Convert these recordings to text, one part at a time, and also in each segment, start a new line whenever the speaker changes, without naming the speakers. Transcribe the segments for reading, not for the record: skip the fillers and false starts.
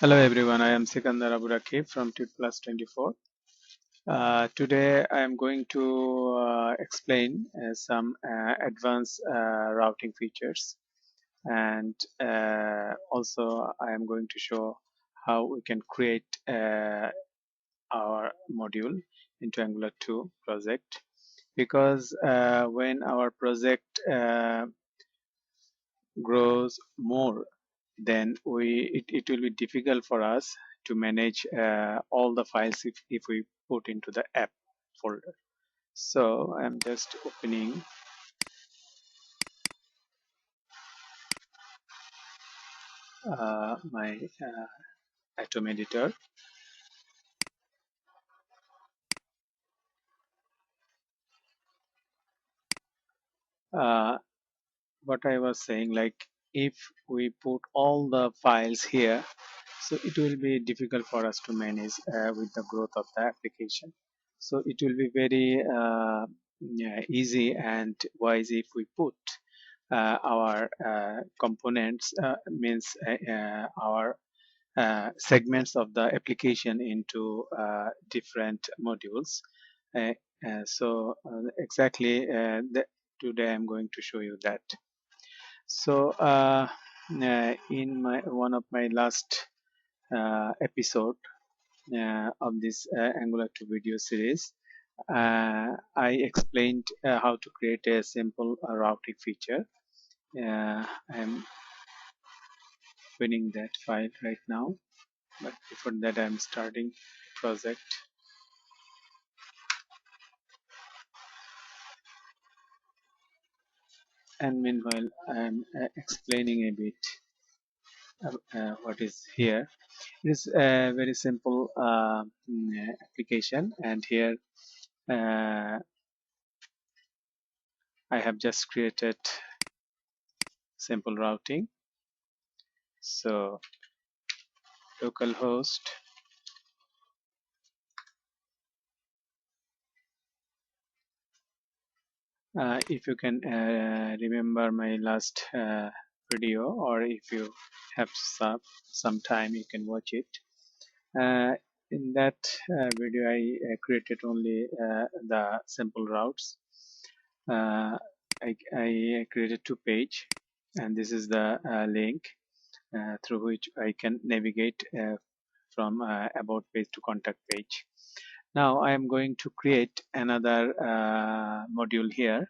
Hello everyone, I am Sikandar Aburaki from TIP Plus 24. Today I am going to explain some advanced routing features, and also I am going to show how we can create our module into Angular 2 project, because when our project grows more, then it will be difficult for us to manage all the files if we put into the app folder. So I'm just opening my Atom editor. Uh, what I was saying, like if we put all the files here, so it will be difficult for us to manage with the growth of the application. So it will be very yeah, easy and wise if we put our components, means our segments of the application into different modules. Uh, exactly today I'm going to show you that. So in my one of my last episode of this Angular 2 video series, I explained how to create a simple routing feature. I'm opening that file right now, but before that I'm starting project, and meanwhile I'm explaining a bit what is here. It is a very simple application, and here uh, I have just created simple routing. So localhost, if you can remember my last video, or if you have some time you can watch it. In that video I created only the simple routes. uh, I created two page, and this is the link through which I can navigate from about page to contact page. Now I am going to create another module here,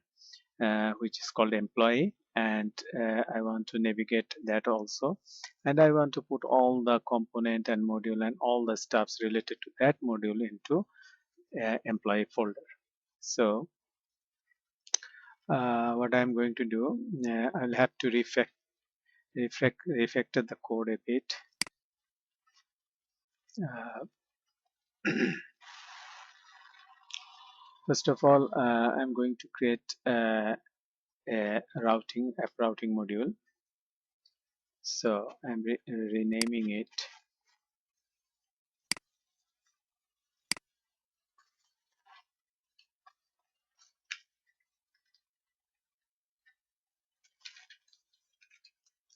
which is called employee, and I want to navigate that also, and I want to put all the component and module and all the stuffs related to that module into employee folder. So what I'm going to do, I'll have to refactor the code a bit. uh, First of all, I'm going to create a app routing module. So I'm renaming it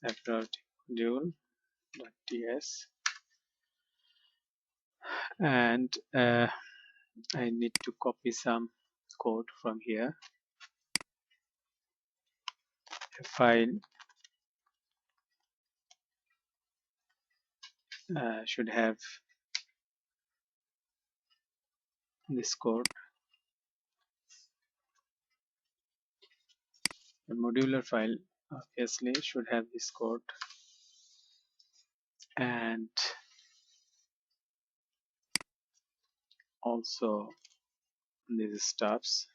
app routing module.ts, and I need to copy some code from here. A file should have this code. The modular file obviously should have this code, and also these stuffs.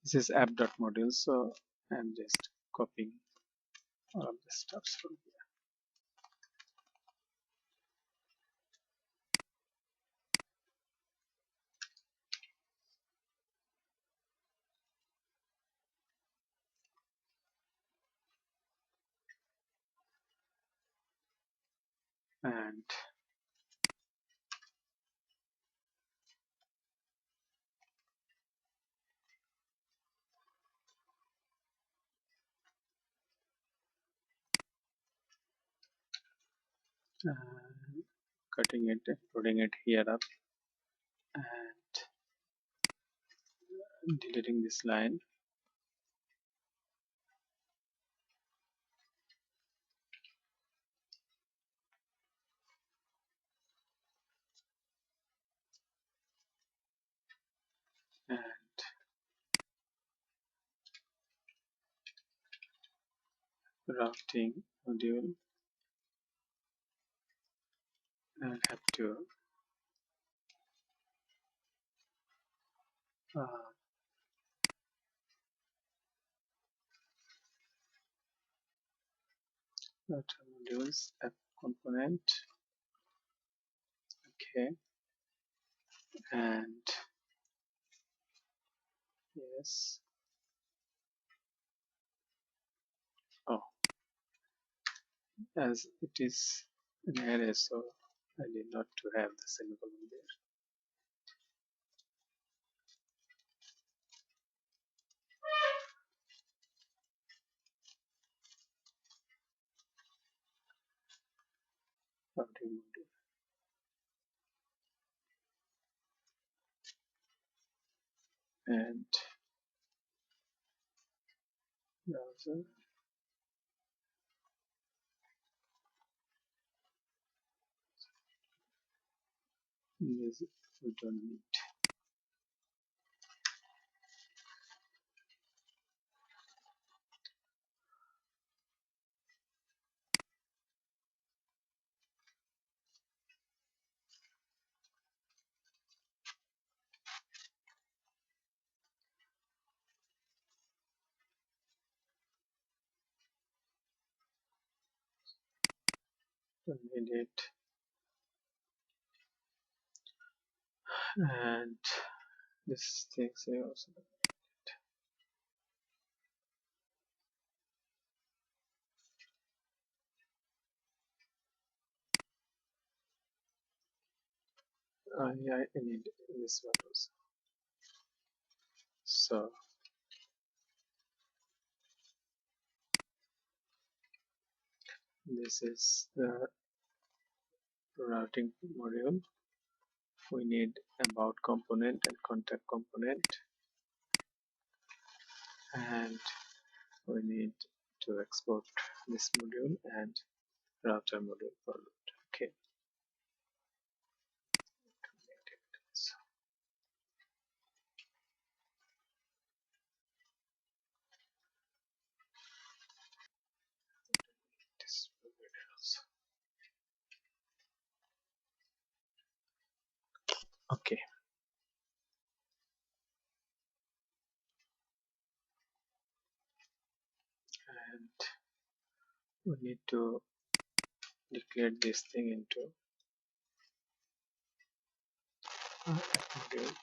This is app.module, so I'm just copying all of the stuffs from here. And cutting it and putting it here up and deleting this line. And routing module, I'll have to uh, router modules app component. Okay, and yes. Oh, as it is an array, so I need not to have the semicolon there. Routing module and browser. This we don't need. Don't need it. And this things I also yeah, I need this one also. So this is the routing module. We need about component and contact component, and we need to export this module and router module for root. Okay. So this module also. Okay. And we need to declare this thing into module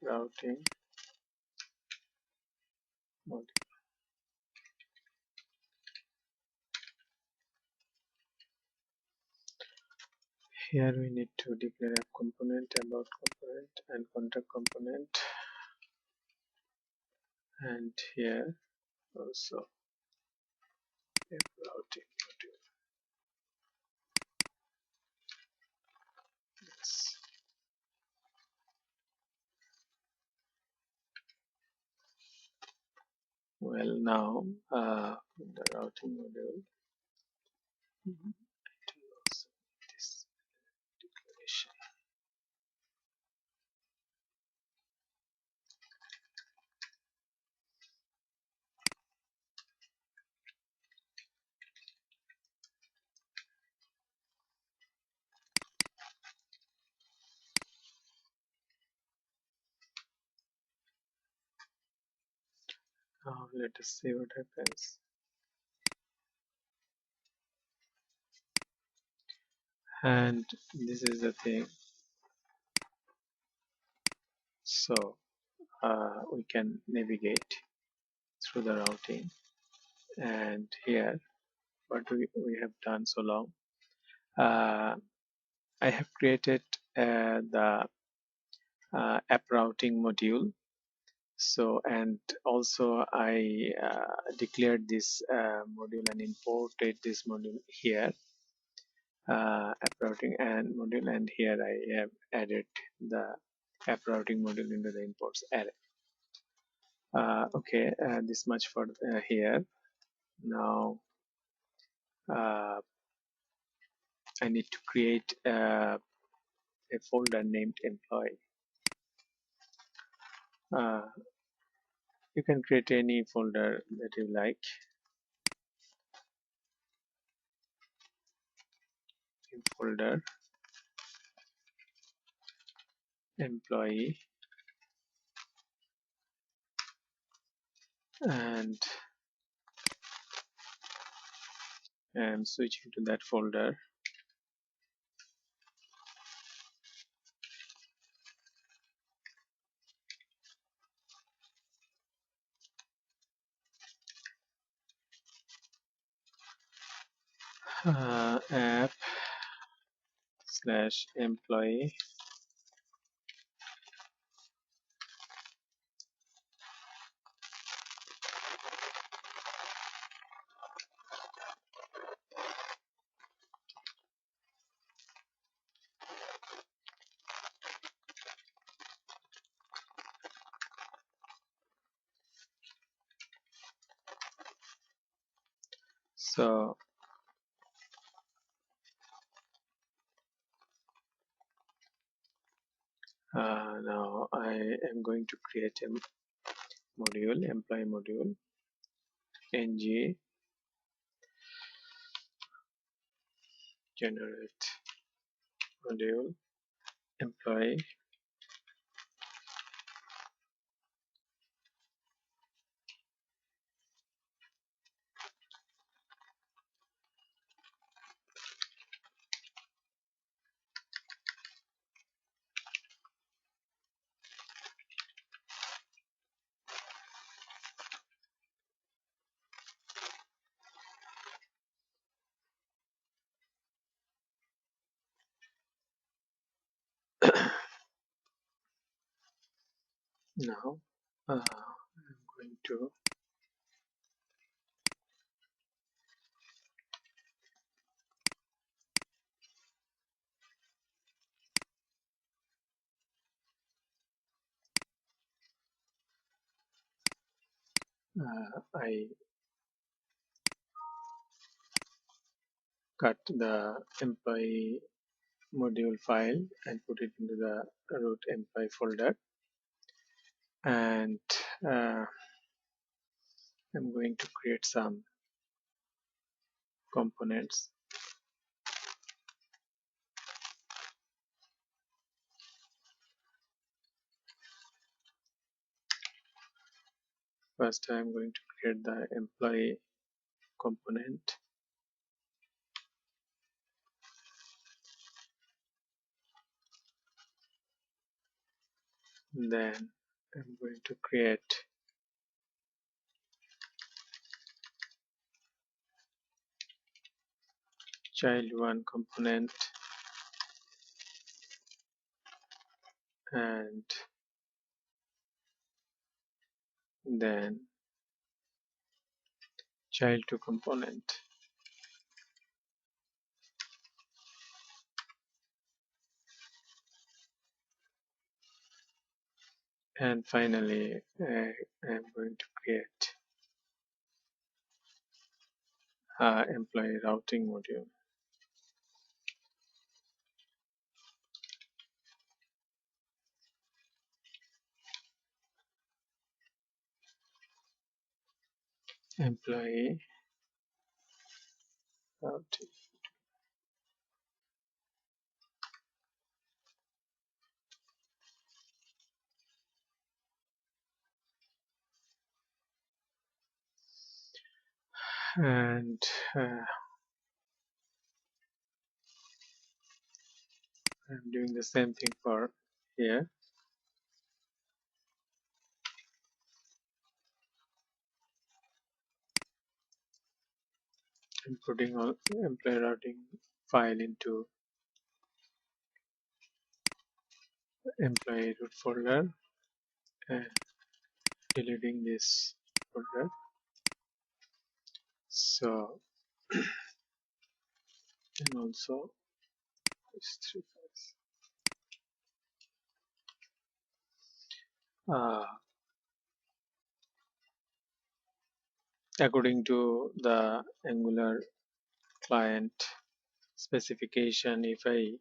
routing module. Here we need to declare a component, about component, and contact component, and here also a routing module. Yes. Well, now the routing module, it will also need this declaration. Now let us see what happens. And this is the thing. So we can navigate through the routing, and here what we have done so long. I have created the app routing module. So, and also I declared this module and imported this module here, app routing and module, and here I have added the app routing module into the imports array. Okay, this much for here. Now uh, I need to create a folder named employee. Uh, you can create any folder that you like. In folder employee, and I'm switching to that folder. App slash employee, so now I am going to create a module, employee module, ng generate module employee, now I'm going to I cut the employee module file and put it into the root employee folder, and I'm going to create some components. First I'm going to create the employee component, then I'm going to create child1 component, and then child2 component, and finally I'm going to create employee routing module. Employee routing, and I'm doing the same thing for here. I'm putting all employee routing file into employee root folder, and deleting this folder. So and also these three files. According to the Angular client specification, if I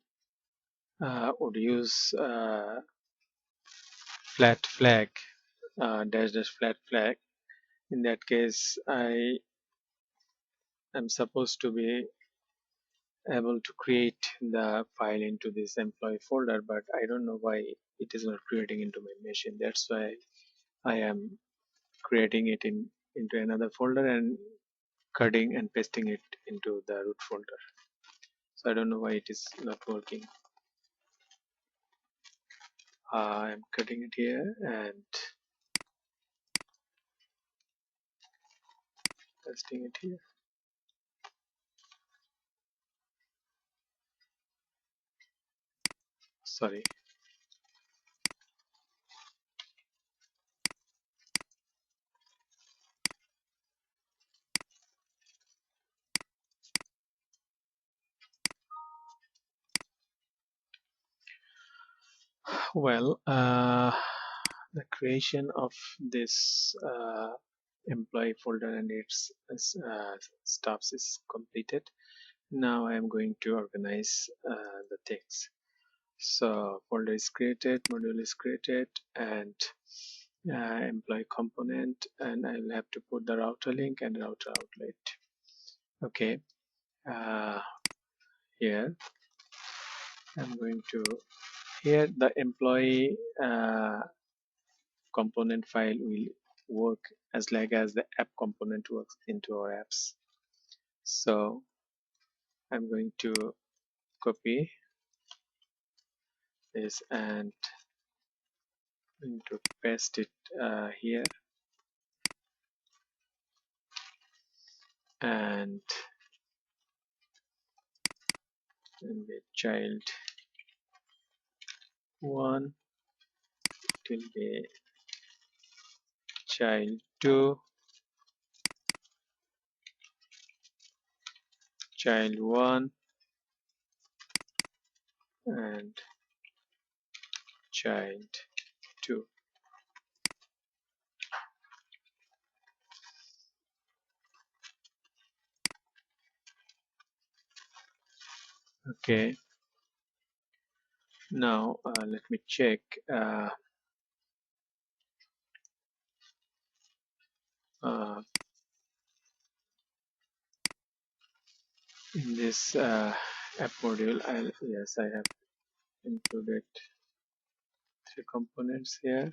would use flat flag, dash dash flat flag, in that case I am supposed to be able to create the file into this employee folder, but I don't know why it is not creating into my machine. That's why I am creating it into another folder and cutting and pasting it into the root folder. So I don't know why it is not working. I'm cutting it here and pasting it here. Sorry. Well, the creation of this employee folder and its stuffs is completed. Now I am going to organize the things. So folder is created, module is created, and employee component, and I will have to put the router link and router outlet. Okay, uh, here I'm going to, here the employee component file will work as like as the app component works into our apps. So I'm going to copy this and going to paste it here, and in the child 1, it will be child 2, child 1, and child 2. Okay, now let me check uh, in this app module. Yes, I have included 3 components here,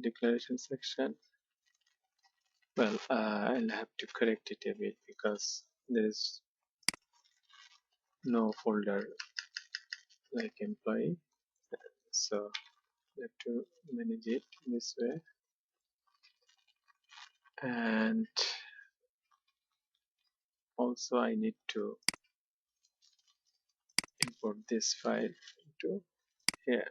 declaration section. Well, I'll have to correct it a bit because there is no folder like employee, so I have to manage it this way. And also I need to import this file into here.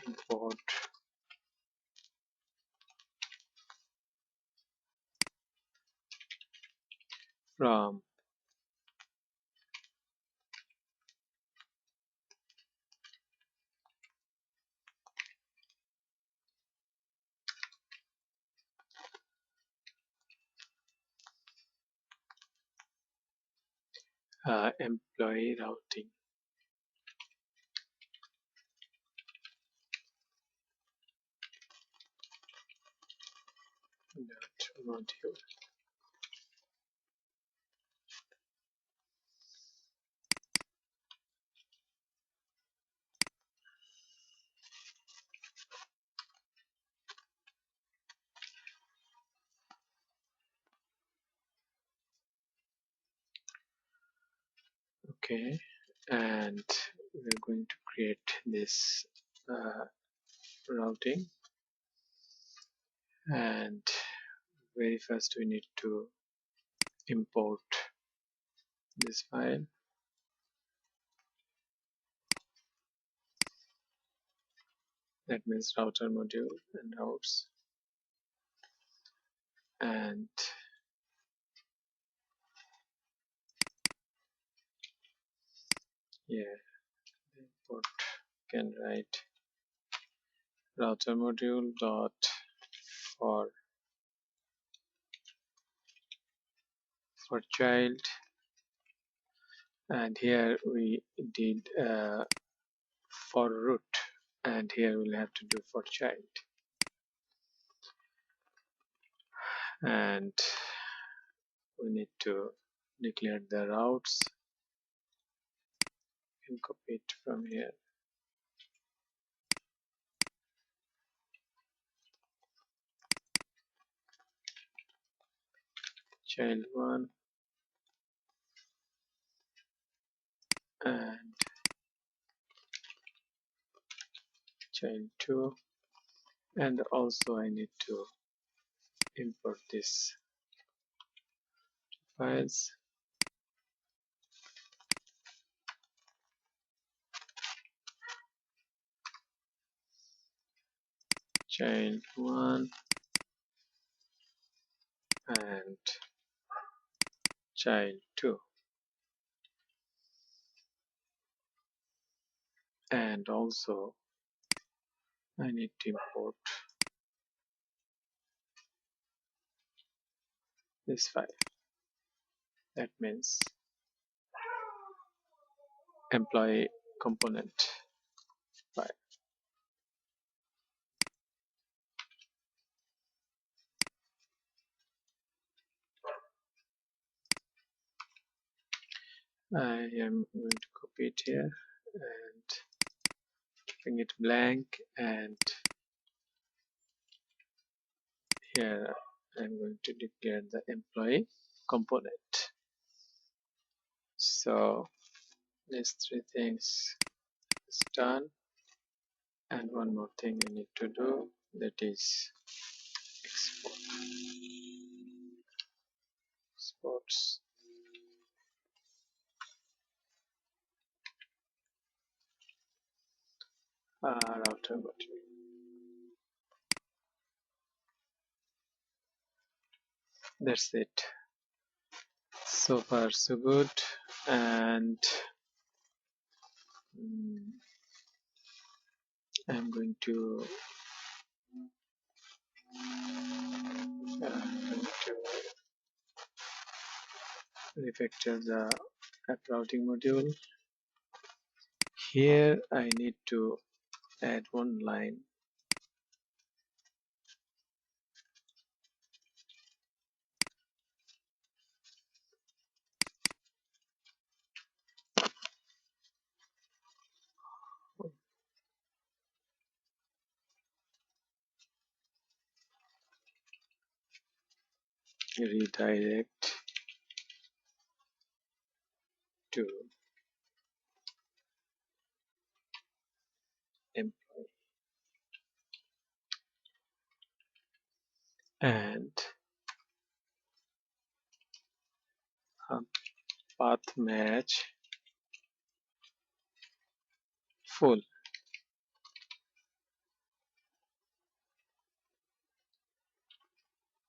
Import from employee routing. That module. Okay, and we're going to create this routing, and very first we need to import this file. That means router module and routes, and here import can write router module dot for child, and here we did for root, and here we'll have to do for child, and we need to declare the routes and copy it from here. Child 1 and child 2, and also I need to import these files. Child 1 and child 2, and also I need to import this file. That means employee component file. I am going to copy it here and keeping it blank, and here I'm going to declare the employee component. So these three things is done, and one more thing I need to do, that is exports router module. That's it. So far so good, and I'm going to refactor the app routing module. Here I need to add one line. Redirect to employee, and path match full.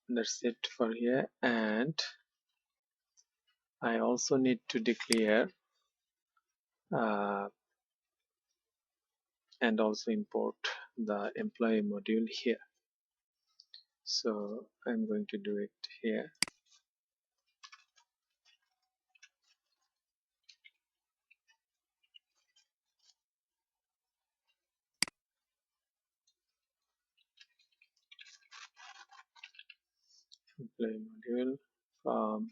That's it for here, and I also need to declare and also import the employee module here. So I'm going to do it here. Employee module from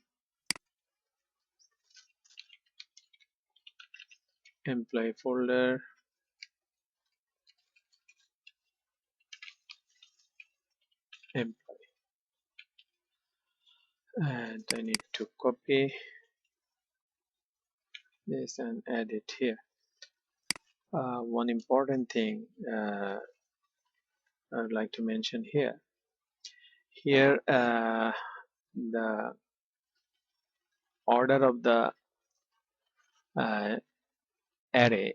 employee folder, employee, and I need to copy this and add it here. One important thing I would like to mention here. Here the order of the uh, array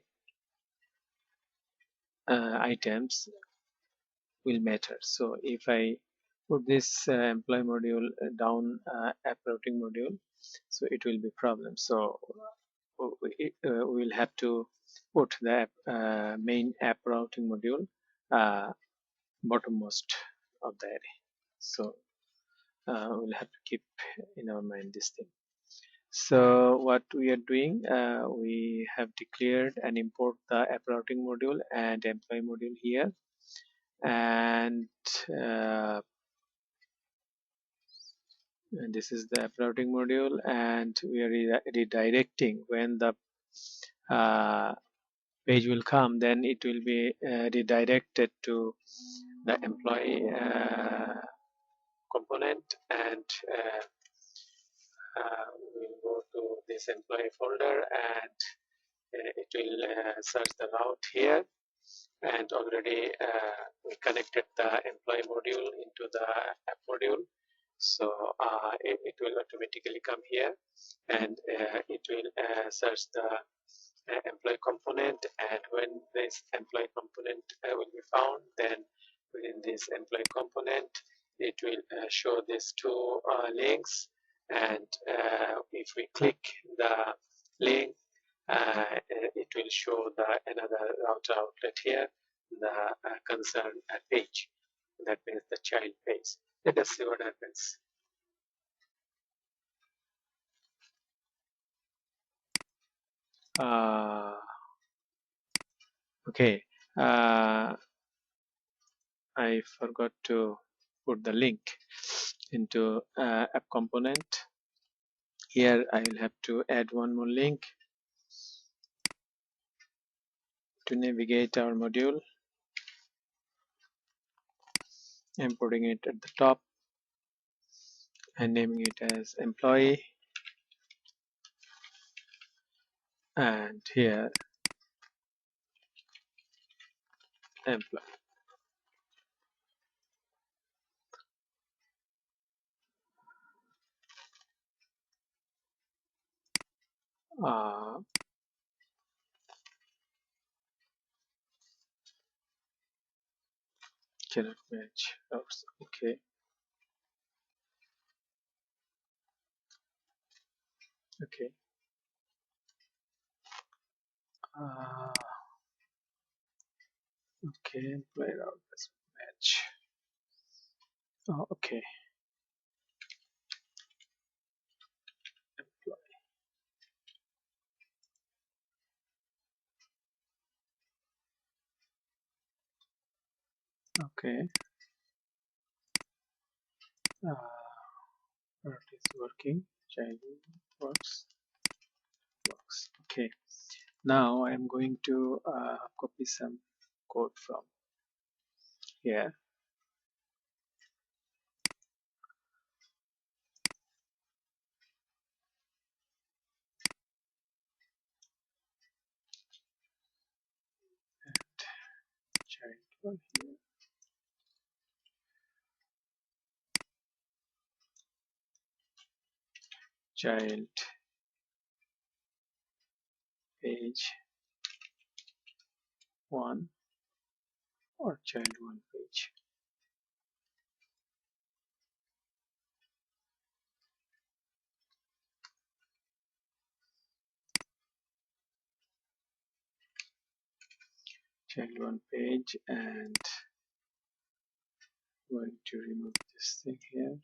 items will matter. So if I put this employee module down app routing module, so it will be problem. So we'll have to put the main app routing module uh, bottommost of the array. So we'll have to keep in our mind this thing. So what we are doing, we have declared and import the app routing module and employee module here, and this is the app routing module, and we are redirecting when the uh, page will come, then it will be redirected to the employee component, and we'll go to this employee folder, and it will search the route here, and already we connected the employee module into the app module. So it will automatically come here, and it will search the employee component, and when this employee component will be found, then within this employee component it will show these two links, and if we click the link, it will show the another router outlet here, the concerned page. That means the child page. Let us see what happens. Okay, I forgot to put the link into app component. Here I will have to add one more link to navigate our module. I'm putting it at the top and naming it as employee, and here employee. Cannot match. Okay. Okay. Uh, okay. Employee route doesn't match. Oh, okay. Okay. It is working. Child works. Okay. Now I am going to copy some code from here. Child one here. Child page one, or child one page. Child one page, and I'm going to remove this thing here.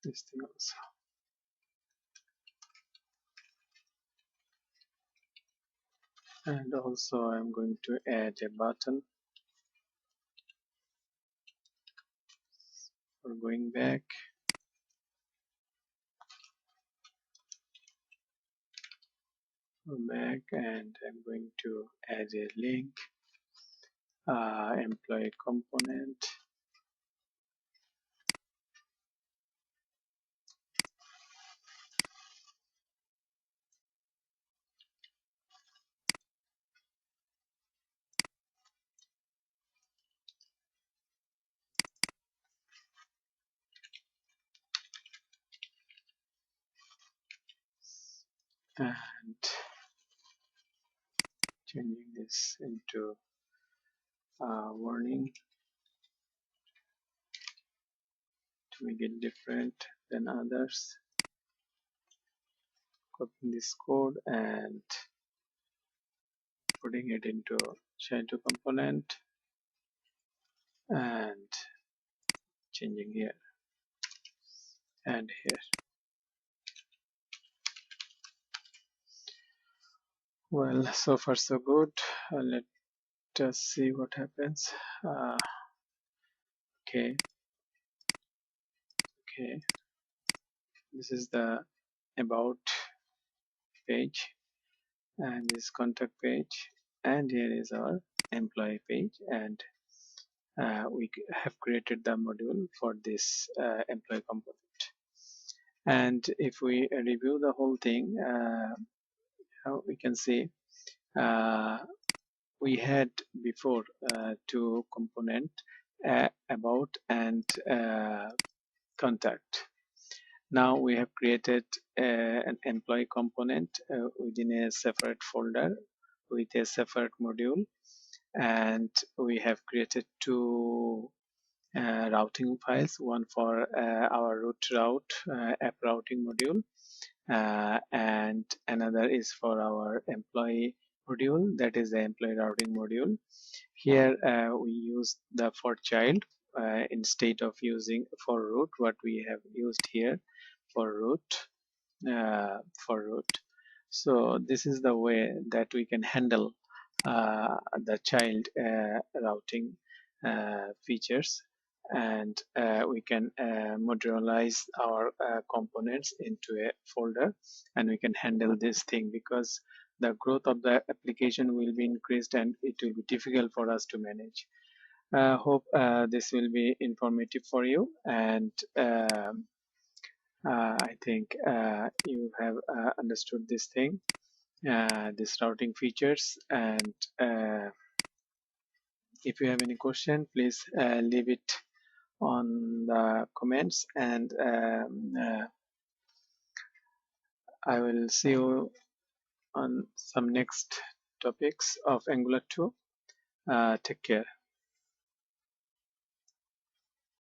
This thing also. And also I'm going to add a button for going back. And I'm going to add a link, employee component, and changing this into warning to make it different than others. Copying this code and putting it into child2 component and changing here and here. Well, so far so good. Let us see what happens. Uh, okay, okay. This is the about page, and this contact page, and here is our employee page, and we have created the module for this employee component. And if we review the whole thing, we can see uh, we had before two component, about and contact. Now we have created an employee component within a separate folder with a separate module, and we have created two routing files, one for our route app routing module, and another is for our employee module, that is the employee routing module. Here we use the for child instead of using for root, what we have used here for root. So this is the way that we can handle the child routing features, and we can modularize our components into a folder, and we can handle this thing because the growth of the application will be increased and it will be difficult for us to manage. Hope this will be informative for you, and I think you have understood this thing, this routing features, and if you have any question, please leave it on the comments, and I will see you on some next topics of Angular 2. Take care.